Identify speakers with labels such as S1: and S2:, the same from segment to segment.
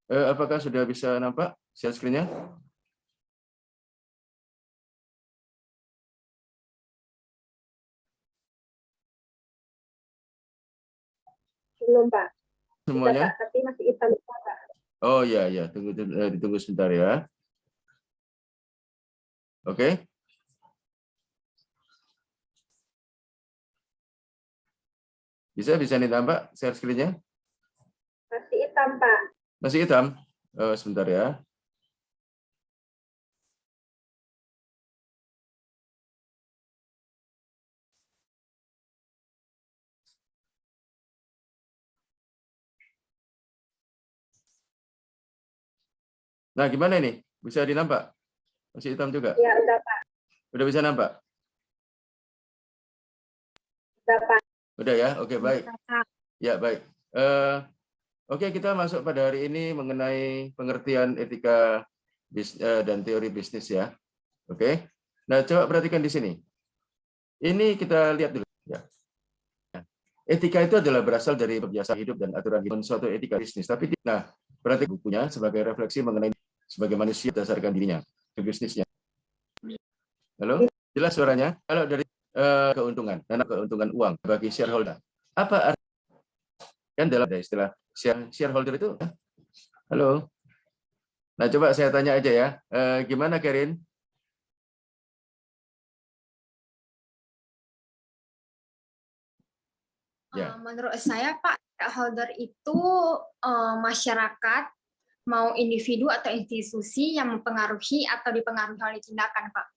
S1: Apakah sudah bisa nampak share screen-nya?
S2: Belum, Pak.
S1: Semuanya?
S2: Bisa, Pak, tapi masih hitam, Pak.
S1: Oh iya, ya. Ditunggu sebentar ya. Oke. Bisa ditambah share screen-nya?
S2: Masih hitam, Pak.
S1: Masih hitam? Sebentar ya. Nah, gimana ini? Bisa dinampak? Masih hitam juga?
S2: Ya, udah, Pak.
S1: Udah bisa nampak?
S2: Udah, Pak.
S1: Udah ya? Oke, baik. Ya, baik. Oke, kita masuk pada hari ini mengenai pengertian etika dan teori bisnis ya. Oke. Nah, coba perhatikan di sini. Ini kita lihat dulu ya. Etika itu adalah berasal dari kebiasaan hidup dan aturan hidup suatu etika bisnis. Tapi nah, berarti bukunya sebagai refleksi mengenai sebagai manusia berdasarkan dirinya ke bisnisnya. Halo, jelas suaranya? Kalau dari keuntungan, dana keuntungan uang bagi shareholder. Apa arti kan dalam istilah shareholder itu? Halo. Nah, coba saya tanya aja ya. Gimana, Karin?
S3: Ya. Menurut saya, Pak, shareholder itu masyarakat, mau individu atau institusi yang mempengaruhi atau dipengaruhi oleh tindakan, Pak.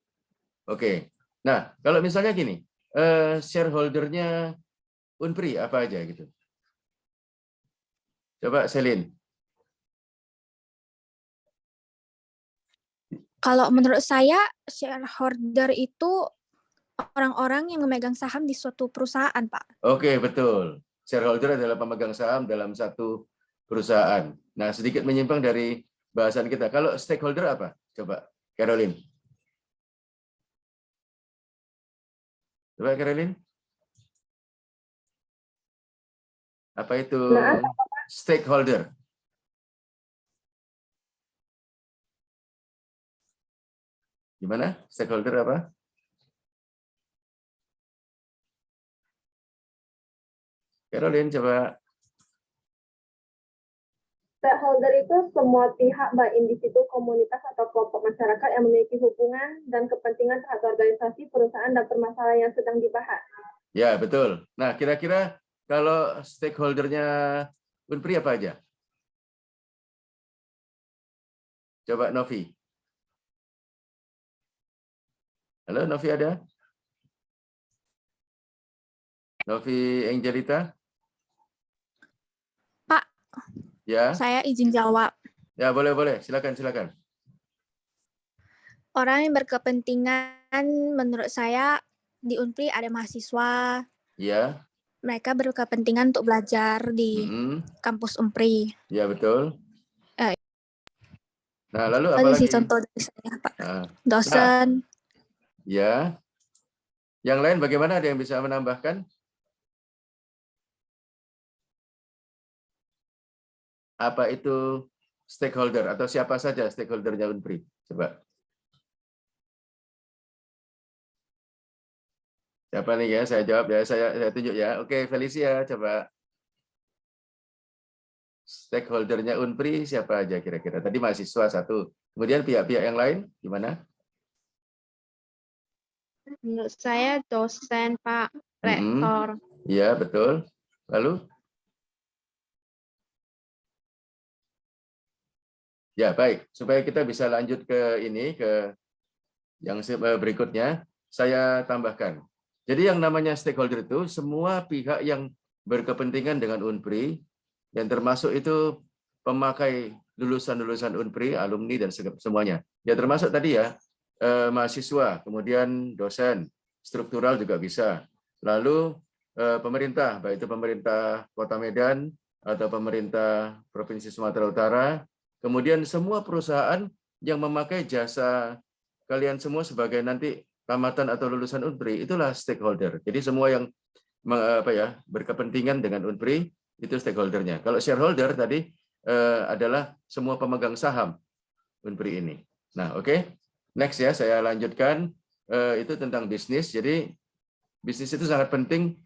S1: Oke. Nah, kalau misalnya gini, shareholder-nya Unpri apa aja gitu? Coba Selin.
S4: Kalau menurut saya, shareholder itu orang-orang yang memegang saham di suatu perusahaan, Pak.
S1: Oke, betul. Shareholder adalah pemegang saham dalam satu perusahaan. Nah, sedikit menyimpang dari bahasan kita. Kalau stakeholder apa? Coba, Caroline. Coba, Caroline. Apa itu stakeholder? Gimana? Stakeholder apa? Caroline, coba.
S2: Stakeholder itu semua pihak, baik individu, komunitas, atau kelompok masyarakat yang memiliki hubungan dan kepentingan terhadap organisasi, perusahaan, dan permasalahan yang sedang dibahas.
S1: Ya, betul. Nah, kira-kira kalau stakeholder-nya Unpri apa aja? Coba Novi. Halo, Novi ada? Novi Angelita?
S4: Pak,
S1: ya.
S4: Saya izin jawab.
S1: Ya, boleh. Silakan.
S4: Orang yang berkepentingan menurut saya di Unpri ada mahasiswa.
S1: Ya.
S4: Mereka berkepentingan untuk belajar di kampus Unpri.
S1: Ya, betul. Nah, lalu apa lagi?
S4: Contoh dari saya, Pak. Dosen.
S1: Ya. Yang lain bagaimana? Ada yang bisa menambahkan? Apa itu stakeholder atau siapa saja stakeholdernya Unpri? Coba. Siapa nih ya? Saya jawab ya. Saya tunjuk ya. Oke, Felicia, coba. Stakeholdernya Unpri siapa aja kira-kira? Tadi mahasiswa satu. Kemudian pihak-pihak yang lain gimana?
S5: Menurut saya dosen, Pak, rektor.
S1: Iya, betul. Lalu? Ya, baik. Supaya kita bisa lanjut ke ini, ke yang berikutnya, saya tambahkan. Jadi yang namanya stakeholder itu semua pihak yang berkepentingan dengan Unpri, yang termasuk itu pemakai lulusan-lulusan Unpri, alumni, dan semuanya. Ya, termasuk tadi ya, mahasiswa, kemudian dosen, struktural juga bisa. Lalu pemerintah, baik itu pemerintah Kota Medan atau pemerintah Provinsi Sumatera Utara, kemudian semua perusahaan yang memakai jasa kalian semua sebagai nanti tamatan atau lulusan Unpri itulah stakeholder. Jadi semua yang berkepentingan dengan Unpri itu stakeholdernya. Kalau shareholder tadi adalah semua pemegang saham Unpri ini. Nah, oke. Next ya, saya lanjutkan. Itu tentang bisnis. Jadi bisnis itu sangat penting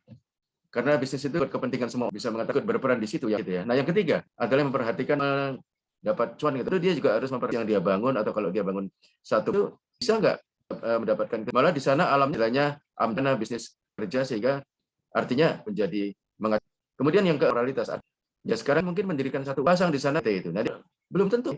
S1: karena bisnis itu berkepentingan semua, bisa mengatakan berperan di situ ya gitu ya. Nah, yang ketiga adalah memperhatikan dapat cuan gitu. Dia juga harus memperhatikan yang dia bangun, atau kalau dia bangun satu itu bisa nggak mendapatkan, malah di sana alamnya amdana bisnis kerja, sehingga artinya menjadi kemudian yang ke moralitas. Ya sekarang mungkin mendirikan satu pasang di sana itu. Nah, belum tentu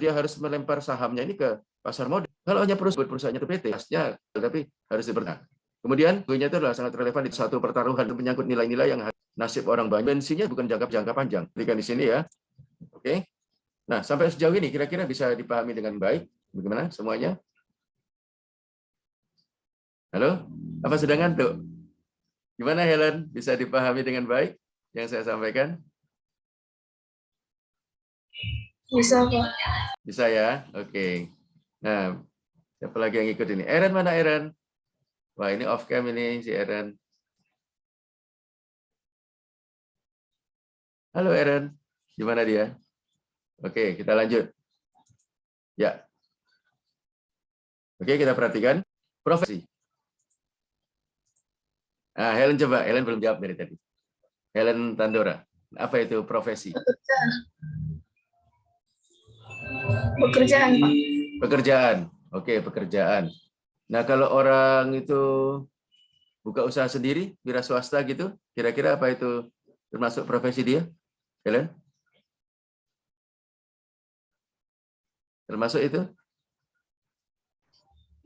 S1: dia harus melempar sahamnya ini ke pasar modal. Kalau hanya perusahaannya itu PT, pasnya tapi harus diperhatikan. Kemudian poinnya itu adalah sangat relevan di satu pertaruhan menyangkut nilai-nilai yang nasib orang banyak. Bensinnya bukan jangka panjang. Berikan di sini ya. Oke. Nah, sampai sejauh ini kira-kira bisa dipahami dengan baik. Bagaimana semuanya? Halo? Apa sudah ngantuk? Gimana Helen? Bisa dipahami dengan baik yang saya sampaikan?
S2: Bisa, Pak.
S1: Bisa ya? Oke. Nah, siapa lagi yang ikut ini? Eren, mana Eren? Wah, ini off cam ini si Eren. Halo Eren, gimana dia? Oke, kita lanjut. Ya. Oke, kita perhatikan profesi. Nah, Helen coba. Helen belum jawab dari tadi. Helen Tandora. Apa itu profesi?
S2: Pekerjaan, Pak.
S1: Pekerjaan. Oke, pekerjaan. Nah, kalau orang itu buka usaha sendiri, wira swasta gitu, kira-kira apa itu termasuk profesi dia? Helen? Termasuk itu?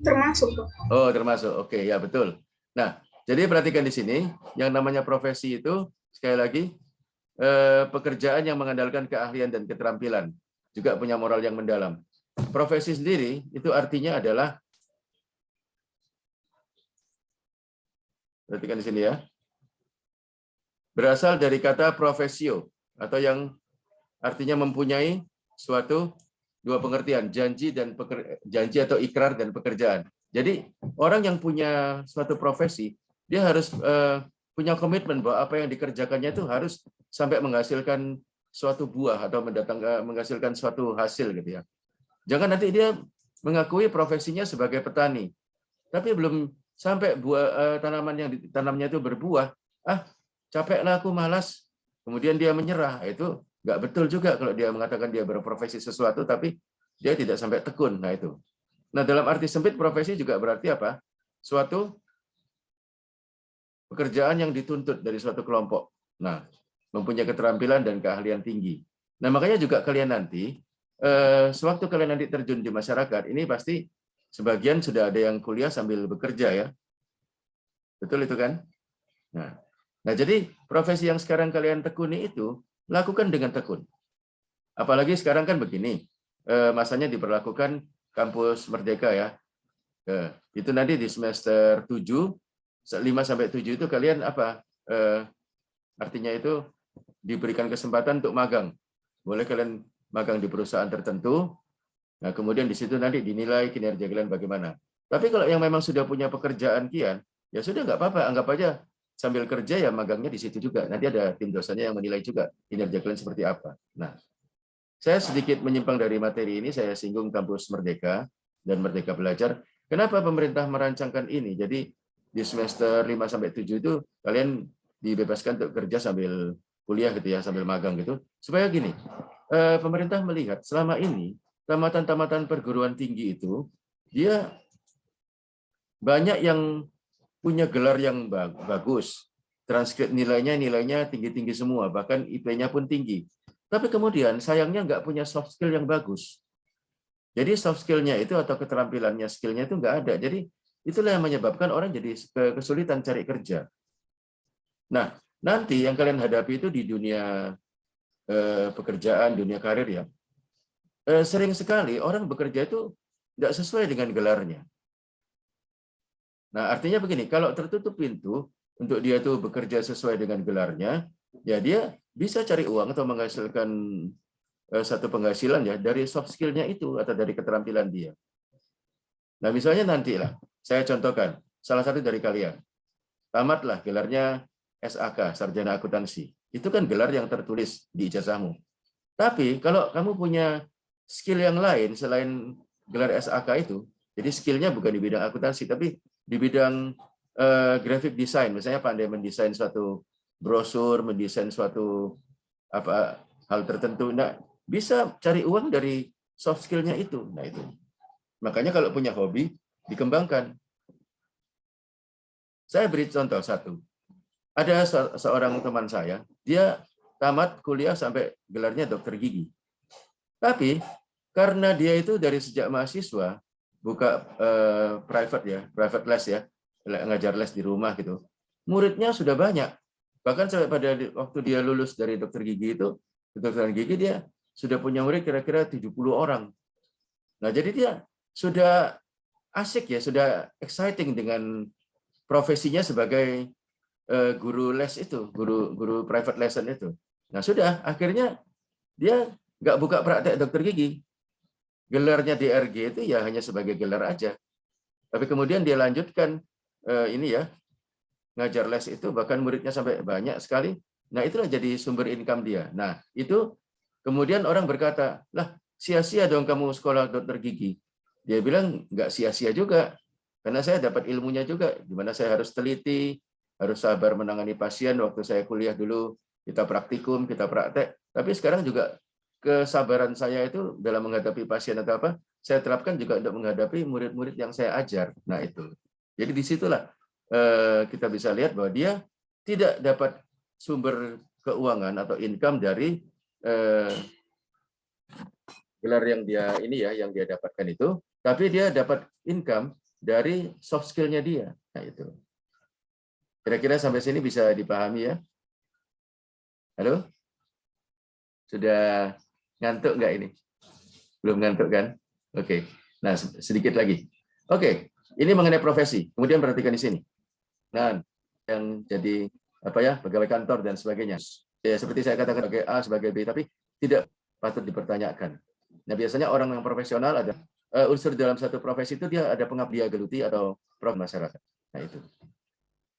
S2: Termasuk, Pak.
S1: Oh, termasuk. Oke, ya betul. Nah, jadi perhatikan di sini, yang namanya profesi itu, sekali lagi, pekerjaan yang mengandalkan keahlian dan keterampilan, juga punya moral yang mendalam. Profesi sendiri, itu artinya adalah, perhatikan di sini ya, berasal dari kata profesio, atau yang artinya mempunyai suatu dua pengertian, janji atau ikrar dan pekerjaan. Jadi orang yang punya suatu profesi, dia harus punya komitmen bahwa apa yang dikerjakannya itu harus sampai menghasilkan suatu buah atau menghasilkan suatu hasil gitu ya. Jangan nanti dia mengakui profesinya sebagai petani, tapi belum sampai buah tanaman yang ditanamnya itu berbuah, capeklah aku, malas, kemudian dia menyerah. Itu nggak betul juga kalau dia mengatakan dia berprofesi sesuatu tapi dia tidak sampai tekun. Nah itu. Nah, dalam arti sempit profesi juga berarti apa? Suatu pekerjaan yang dituntut dari suatu kelompok. Nah, mempunyai keterampilan dan keahlian tinggi. Nah, makanya juga kalian nanti sewaktu kalian nanti terjun di masyarakat, ini pasti sebagian sudah ada yang kuliah sambil bekerja ya. Betul itu kan? Nah, jadi profesi yang sekarang kalian tekuni itu, lakukan dengan tekun. Apalagi sekarang kan begini, masanya diberlakukan kampus Merdeka ya. Itu nanti di semester 7, 5-7 itu kalian apa? Artinya itu diberikan kesempatan untuk magang. Boleh kalian magang di perusahaan tertentu. Nah, kemudian di situ nanti dinilai kinerja kalian bagaimana. Tapi kalau yang memang sudah punya pekerjaan kian, ya sudah nggak apa-apa, anggap aja sambil kerja ya magangnya di situ juga. Nanti ada tim dosennya yang menilai juga kinerja kalian seperti apa. Nah, saya sedikit menyimpang dari materi ini, saya singgung kampus Merdeka dan Merdeka Belajar. Kenapa pemerintah merancangkan ini? Jadi di semester 5-7 itu kalian dibebaskan untuk kerja sambil kuliah gitu ya, sambil magang gitu. Supaya gini, pemerintah melihat selama ini tamatan-tamatan perguruan tinggi itu dia banyak yang punya gelar yang bagus, transkrip nilainya tinggi-tinggi semua, bahkan IP-nya pun tinggi. Tapi kemudian sayangnya nggak punya soft skill yang bagus. Jadi soft skill-nya itu atau keterampilannya, skill-nya itu nggak ada. Jadi itulah yang menyebabkan orang jadi kesulitan cari kerja. Nah, nanti yang kalian hadapi itu di dunia pekerjaan, dunia karir ya. Sering sekali orang bekerja itu nggak sesuai dengan gelarnya. Nah, artinya begini, kalau tertutup pintu untuk dia tuh bekerja sesuai dengan gelarnya, ya dia bisa cari uang atau menghasilkan satu penghasilan ya dari soft skill-nya itu atau dari keterampilan dia. Nah, misalnya nantilah, saya contohkan, salah satu dari kalian, tamatlah gelarnya SAK, Sarjana Akuntansi. Itu kan gelar yang tertulis di ijazahmu. Tapi kalau kamu punya skill yang lain selain gelar SAK itu, jadi skillnya bukan di bidang akuntansi, tapi di bidang graphic design, misalnya pandai mendesain suatu brosur, mendesain suatu hal tertentu. Nah, bisa cari uang dari soft skill-nya itu. Nah, itu. Makanya kalau punya hobi, dikembangkan. Saya beri contoh satu. Ada seorang teman saya, dia tamat kuliah sampai gelarnya dokter gigi. Tapi karena dia itu dari sejak mahasiswa buka private les ya, ngajar les di rumah gitu. Muridnya sudah banyak. Bahkan sampai pada waktu dia lulus dari dokter gigi itu, kedokteran gigi dia sudah punya murid kira-kira 70 orang. Nah, jadi dia sudah asik ya, sudah exciting dengan profesinya sebagai guru les itu, guru private lesson itu. Nah, sudah akhirnya dia nggak buka praktek dokter gigi. Gelarnya DRG itu ya hanya sebagai gelar aja. Tapi kemudian dia lanjutkan ngajar les itu, bahkan muridnya sampai banyak sekali. Nah, itulah jadi sumber income dia. Nah, itu kemudian orang berkata, lah sia-sia dong kamu sekolah dokter gigi. Dia bilang nggak sia-sia juga, karena saya dapat ilmunya juga, gimana saya harus teliti, harus sabar menangani pasien. Waktu saya kuliah dulu, kita praktikum, kita praktek. Tapi sekarang juga kesabaran saya itu dalam menghadapi pasien atau apa, saya terapkan juga untuk menghadapi murid-murid yang saya ajar. Nah, itu. Jadi disitulah kita bisa lihat bahwa dia tidak dapat sumber keuangan atau income dari gelar yang dia dapatkan itu, tapi dia dapat income dari soft skill-nya dia. Nah, itu. Kira-kira sampai sini bisa dipahami ya? Halo? Sudah ngantuk nggak ini? Belum ngantuk kan? Oke. Nah, sedikit lagi. Oke, ini mengenai profesi. Kemudian perhatikan di sini. Nah, yang jadi pegawai kantor dan sebagainya. Ya, seperti saya katakan sebagai A, sebagai B, tapi tidak patut dipertanyakan. Nah, biasanya orang yang profesional ada unsur dalam satu profesi itu dia ada pengabdian geluti atau prof masyarakat. Nah, itu.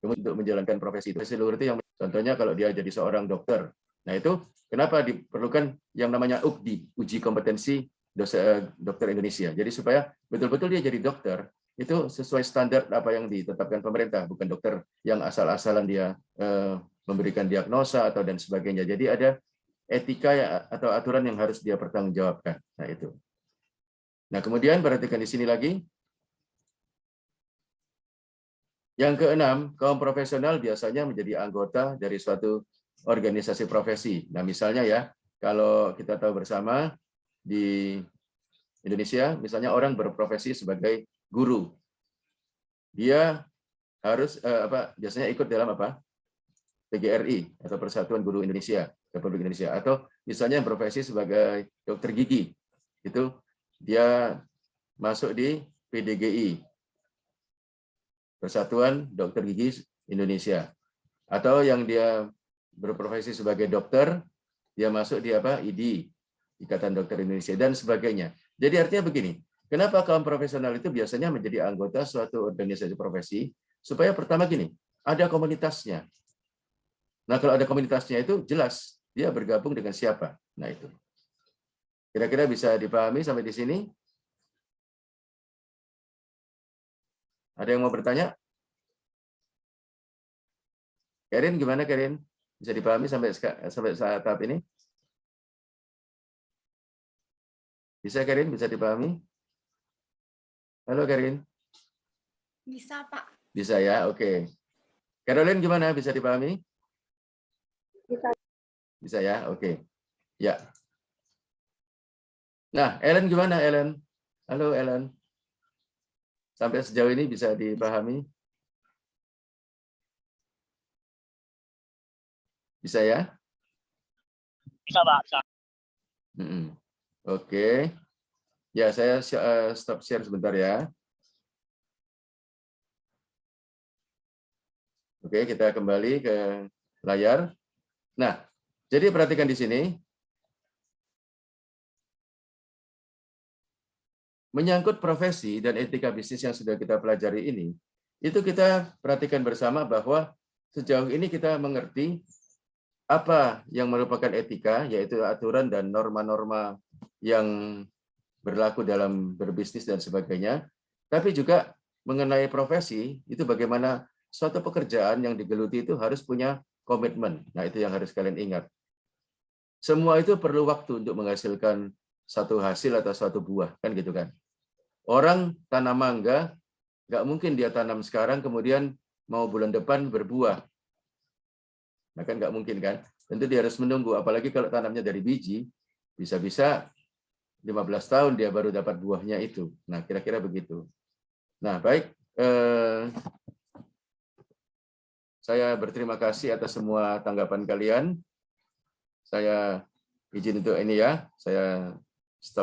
S1: Kemudian untuk menjalankan profesi itu seluruh itu yang contohnya kalau dia jadi seorang dokter. Nah, itu kenapa diperlukan yang namanya UKDI, uji kompetensi dokter Indonesia. Jadi supaya betul-betul dia jadi dokter itu sesuai standar apa yang ditetapkan pemerintah, bukan dokter yang asal-asalan dia memberikan diagnosa atau dan sebagainya. Jadi ada etika atau aturan yang harus dia pertanggungjawabkan. Nah, itu. Nah, kemudian perhatikan di sini lagi. Yang keenam, kaum profesional biasanya menjadi anggota dari suatu organisasi profesi. Nah, misalnya ya, kalau kita tahu bersama di Indonesia, misalnya orang berprofesi sebagai guru. Dia harus biasanya ikut dalam PGRI atau Persatuan Guru Indonesia, Republik Indonesia, atau misalnya berprofesi sebagai dokter gigi. Itu dia masuk di PDGI, Persatuan Dokter Gigi Indonesia. Atau yang dia berprofesi sebagai dokter, dia masuk di IDI, Ikatan Dokter Indonesia, dan sebagainya. Jadi artinya begini, kenapa kaum profesional itu biasanya menjadi anggota suatu organisasi profesi? Supaya pertama gini, ada komunitasnya. Nah, kalau ada komunitasnya itu jelas dia bergabung dengan siapa. Nah, itu. Kira-kira bisa dipahami sampai di sini? Ada yang mau bertanya? Karin, gimana Karin? Bisa dipahami sampai saat tahap ini? Bisa Karin? Bisa dipahami? Halo Karin?
S3: Bisa, Pak.
S1: Bisa ya, oke. Caroline gimana? Bisa dipahami?
S2: Bisa.
S1: Bisa ya, oke. Ya. Nah, Ellen gimana Ellen? Halo Ellen. Sampai sejauh ini bisa dipahami? Bisa ya?
S6: Bisa, Pak. Bisa.
S1: Oke. Ya, saya stop share sebentar ya. Oke, kita kembali ke layar. Nah, jadi perhatikan di sini. menyangkut profesi dan etika bisnis yang sudah kita pelajari ini, itu kita perhatikan bersama bahwa sejauh ini kita mengerti apa yang merupakan etika, yaitu aturan dan norma-norma yang berlaku dalam berbisnis dan sebagainya, tapi juga mengenai profesi, itu bagaimana suatu pekerjaan yang digeluti itu harus punya komitmen. Nah, itu yang harus kalian ingat. Semua itu perlu waktu untuk menghasilkan satu hasil atau suatu buah, kan gitu kan. Orang tanam mangga, nggak mungkin dia tanam sekarang, kemudian mau bulan depan berbuah. Nah, kan nggak mungkin kan. Tentu dia harus menunggu, apalagi kalau tanamnya dari biji, bisa-bisa 15 tahun dia baru dapat buahnya itu. Nah, kira-kira begitu. Nah, baik. Saya berterima kasih atas semua tanggapan kalian. Saya izin untuk ini ya. Saya